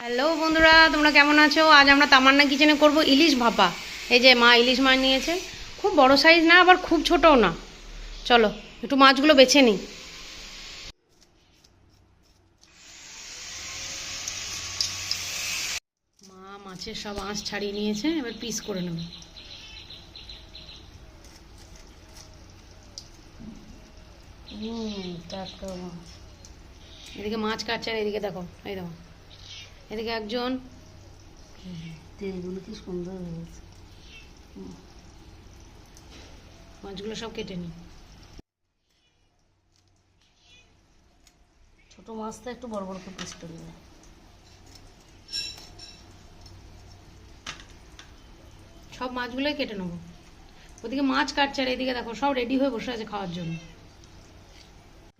Hello বন্ধুরা, তোমরা কেমন আছো? আজ আমরা তামান্না কিচেনে করব ইলিশ ভাপা। এই যে মা ইলিশ মাছ নিয়েছে, খুব বড় সাইজ না আবার খুব ছোটও না। চলো একটু মাছগুলো বেছে নিই। মা মাছের সব আঁশ ছাড়িয়ে নিয়েছে, এবার পিস করে নেব। টাটকা মাছ। এদিকে মাছ কাটছে আর এদিকে দেখো, এই দেখো এদিকে একজন। তেলগুলো কি সুন্দর হয়েছে। মাছগুলো সব কেটে নিই। ছোট মাছটা একটু বড় বড় করে পিস করে দেবো। সব মাছগুলোই কেটে নেবো। ওদিকে মাছ কাটছে আর এদিকে দেখো সব রেডি হয়ে বসে আছে খাওয়ার জন্য।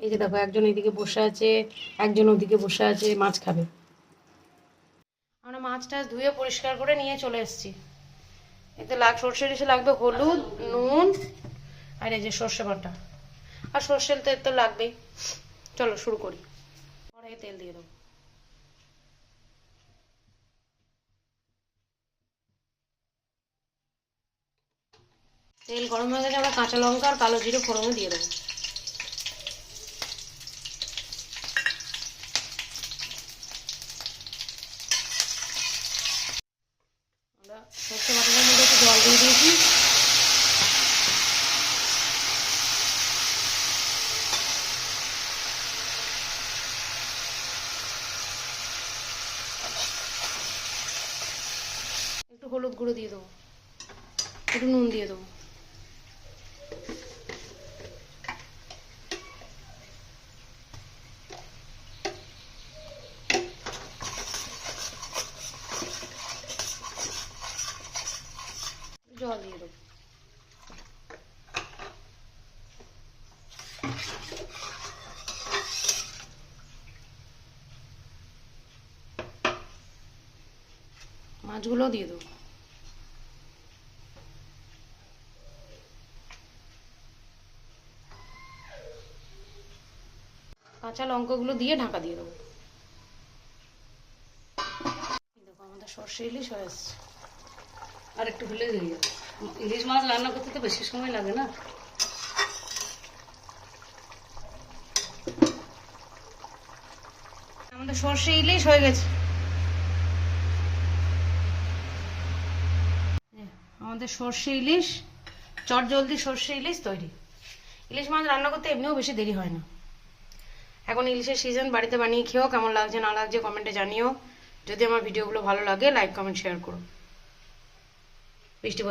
এই যে দেখো একজন এদিকে বসে আছে, একজন ওদিকে বসে আছে, মাছ খাবে। আমরা মাছটা ধুয়ে পরিষ্কার করে নিয়ে চলে এসেছি। এতে সর্ষে ইলিশে লাগবে হলুদ, নুন আর এই যে সর্ষে বাটা, আর সর্ষের তেল তো লাগবেই। চলো শুরু করি। কড়াইয়ে তেল দিয়ে দেবো। তেল গরম হয়ে গেলে আমরা কাঁচা লঙ্কা আর কালো জিরে ফোড়নে দিয়ে দেবো। আমরা সর্ষে বাটার মধ্যে একটু জল দিয়ে দিয়েছি। একটু হলুদ গুঁড়ো দিয়ে দেবো, একটু নুন দিয়ে দেবো। জল দিয়ে দেবো। মাছগুলো দিয়ে দেবো। কাঁচা লঙ্কাগুলো দিয়ে ঢাকা দিয়ে দেবো। দেখো আমাদের সর্ষে ইলিশ হয়ে আসছে। আর একটু হলে হয়ে যাবে। ইলিশ মাছ রান্না করতে তো বেশি সময় লাগে না। আমাদের সর্ষে ইলিশ হয়ে গেছে। আমাদের সর্ষে ইলিশ, চটজলদি সর্ষে ইলিশ তৈরি। ইলিশ মাছ রান্না করতে এমনিও বেশি দেরি হয় না। এখন ইলিশের সিজন, বাড়িতে বানিয়ে খেয়েও কেমন লাগছে না লাগছে কমেন্টে জানিও। যদি আমার ভিডিওগুলো ভালো লাগে লাইক কমেন্ট শেয়ার করো। বৃষ্টি